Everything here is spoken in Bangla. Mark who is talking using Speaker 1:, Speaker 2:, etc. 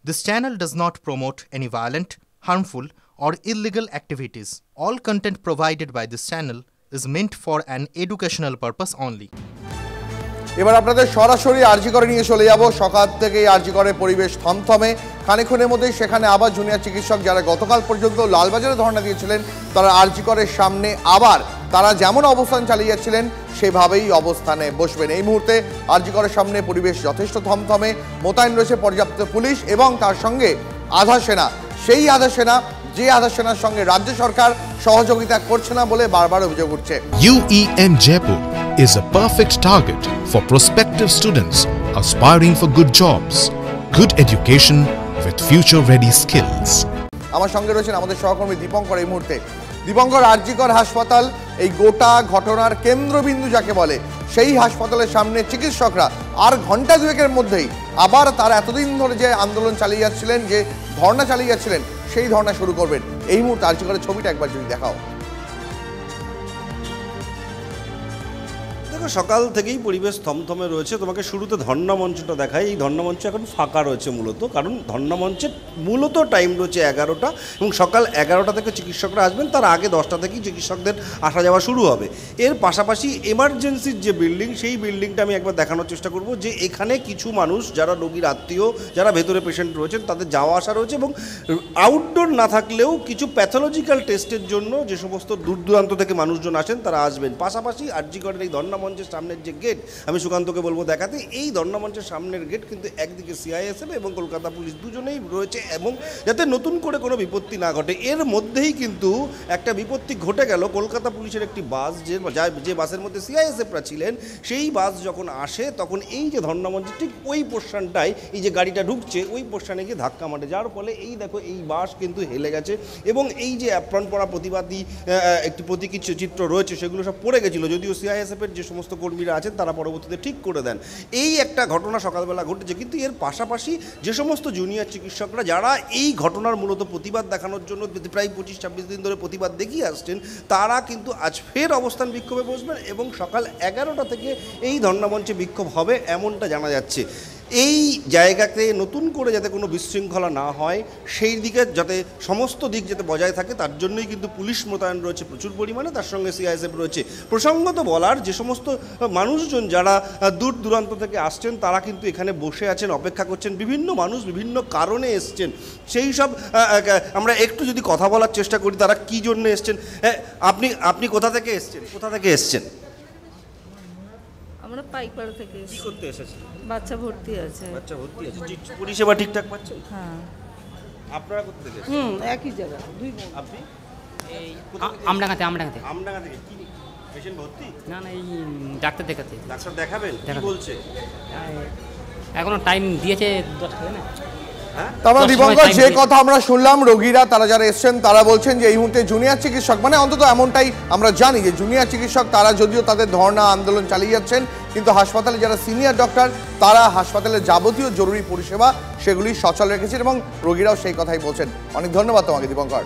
Speaker 1: This channel does not promote any violent, harmful, or illegal activities. All content provided by this channel is meant for an educational purpose only.
Speaker 2: এবার আপনাদের সরাসরি আরজি করে নিয়ে চলে যাব। সকাল থেকেই আরজি করে পরিবেশ থমথমে। খানিকক্ষণের মধ্যেই সেখানে আবার জুনিয়র চিকিৎসক যারা গতকাল পর্যন্ত লালবাজারে ধর্ণা দিয়েছিলেন তারা আরজি করের সামনে আবার তারা যেমন অবস্থান চালিয়ে যাচ্ছিলেন সেভাবেই অবস্থানে বসবেন। এই মুহূর্তে আরজি করের সামনে পরিবেশ যথেষ্ট থমথমে, মোতায়েন রয়েছে পর্যাপ্ত পুলিশ এবং তার সঙ্গে আধা সেনা। সেই আধা সেনা যে আধা সেনার সঙ্গে রাজ্য সরকার সহযোগিতা করছে না বলে বারবার অভিযোগ উঠছে।
Speaker 3: UEN Jaipur is a perfect target for prospective students aspiring for good jobs, good education with future-ready skills.
Speaker 2: আমার সঙ্গে রয়েছেন আমাদের সহকর্মী দীপঙ্কর এই মুহূর্তে। দীপঙ্কর, আরজি কর হাসপাতাল এই গোটা ঘটনার কেন্দ্রবিন্দু যাকে বলে, সেই হাসপাতালের সামনে চিকিৎসকরা আর ঘন্টা দুয়েকের মধ্যেই আবার তারা এতদিন ধরে যে আন্দোলন চালিয়ে যাচ্ছিলেন, যে ধর্ণা চালিয়ে যাচ্ছিলেন, সেই ধর্ণা শুরু করবেন। এই মুহূর্তে আরজি করের ছবিটা একবার যদি দেখাও।
Speaker 4: সকাল থেকেই পরিবেশ থমথমে রয়েছে। তোমাকে শুরুতে ধর্ণা মঞ্চটা দেখায়। এই ধর্ণা মঞ্চ এখন ফাঁকা রয়েছে মূলত, কারণ ধর্ণা মঞ্চের মূলত টাইম রয়েছে 11টা এবং সকাল 11টা থেকে চিকিৎসকরা আসবেন, তার আগে 10টা থেকেই চিকিৎসকদের আসা যাওয়া শুরু হবে। এর পাশাপাশি এমার্জেন্সির যে বিল্ডিং, সেই বিল্ডিংটা আমি একবার দেখানোর চেষ্টা করব যে এখানে কিছু মানুষ যারা রোগীর আত্মীয়, যারা ভেতরে পেশেন্ট রয়েছেন, তাদের যাওয়া আসা রয়েছে এবং আউটডোর না থাকলেও কিছু প্যাথোলজিক্যাল টেস্টের জন্য যে সমস্ত দূর দূরান্ত থেকে মানুষজন আসেন তারা আসবেন। পাশাপাশি আরজি করের এই ধর্ণা মঞ্চের সামনের যে গেট, আমি সুকান্তকে বলবো দেখাতে। এই ধর্ণা মঞ্চের সামনের গেট কিন্তু একদিকে সিআইএসএফ এবং কলকাতা পুলিশ দুজনেই রয়েছে, এবং যাতে নতুন করে কোনো বিপত্তি না ঘটে। এর মধ্যেই কিন্তু একটা বিপত্তি ঘটে গেল। কলকাতা পুলিশের একটি বাস, যে বাসের মধ্যে সিআইএসএফরা ছিলেন, সেই বাস যখন আসে তখন এই যে ধর্ণা মঞ্চের ঠিক ওই পোর্শনটায় এই যে গাড়িটা ঢুকছে ওই পোর্শনে গিয়ে ধাক্কা মারে, যার ফলে এই দেখো এই বাস কিন্তু হেলে গেছে এবং এই যে অ্যাপ্রন পরা প্রতিবাদী একটি প্রতীকী চিত্র রয়েছে সেগুলো সব পড়ে গেছিলো, যদিও সিআইএসএফের যে সমস্ত কর্মীরা আছেন তারা পরবর্তীতে ঠিক করে দেন। এই একটা ঘটনা সকালবেলা ঘটেছে। কিন্তু এর পাশাপাশি যে সমস্ত জুনিয়র চিকিৎসকরা যারা এই ঘটনার মূলত প্রতিবাদ দেখানোর জন্য প্রায় 25-26 দিন ধরে প্রতিবাদ দেখিয়ে আসছেন, তারা কিন্তু আজ ফের অবস্থান বিক্ষোভে বসবেন এবং সকাল 11টা থেকে এই ধর্ণা মঞ্চে বিক্ষোভ হবে এমনটা জানা যাচ্ছে। এই জায়গাতে নতুন করে যাতে কোনো বিশৃঙ্খলা না হয়, সেই দিকে যাতে সমস্ত দিক যাতে বজায় থাকে, তার জন্যই কিন্তু পুলিশ মোতায়েন রয়েছে প্রচুর পরিমাণে, তার সঙ্গে সিআইএসএফ রয়েছে। প্রসঙ্গত বলার, যে সমস্ত মানুষজন যারা দূর দূরান্ত থেকে আসছেন তারা কিন্তু এখানে বসে আছেন, অপেক্ষা করছেন। বিভিন্ন মানুষ বিভিন্ন কারণে এসছেন, সেই সব আমরা একটু যদি কথা বলার চেষ্টা করি তারা কী জন্য এসছেন। আপনি কোথা থেকে এসছেন? কোথা থেকে এসছেন?
Speaker 5: আমরা পাইকপাড়া থেকে
Speaker 4: কি করতে এসেছেন?
Speaker 5: বাচ্চা ভর্তি আছে।
Speaker 4: বাচ্চা ভর্তি আছে, পরিষেবা ঠিকঠাক পাচ্ছেন?
Speaker 5: হ্যাঁ।
Speaker 4: আপনারা কোথা থেকে?
Speaker 5: একই জায়গা, দুই বোন।
Speaker 4: আপনি?
Speaker 6: এই আমডাঙ্গাতে।
Speaker 4: আমডাঙ্গা থেকে। কি পেশেন্ট ভর্তি?
Speaker 6: না এই ডাক্তার দেখাতে।
Speaker 4: ডাক্তার দেখাবেন? কি বলছে?
Speaker 6: এখনো টাইম দিয়েছে 10টা না।
Speaker 2: তারপর দীপঙ্কর, যে কথা আমরা শুনলাম, রোগীরা তারা যারা এসছেন তারা বলছেন যে এই মুহূর্তে জুনিয়র চিকিৎসক, মানে অন্তত এমনটাই আমরা জানি যে জুনিয়র চিকিৎসক তারা যদিও তাদের ধর্ণা আন্দোলন চালিয়ে যাচ্ছেন, কিন্তু হাসপাতালে যারা সিনিয়র ডক্টর তারা হাসপাতালের যাবতীয় জরুরি পরিষেবা সেগুলি সচল রেখেছেন এবং রোগীরাও সেই কথাই বলছেন। অনেক ধন্যবাদ তোমাকে দীপঙ্কর।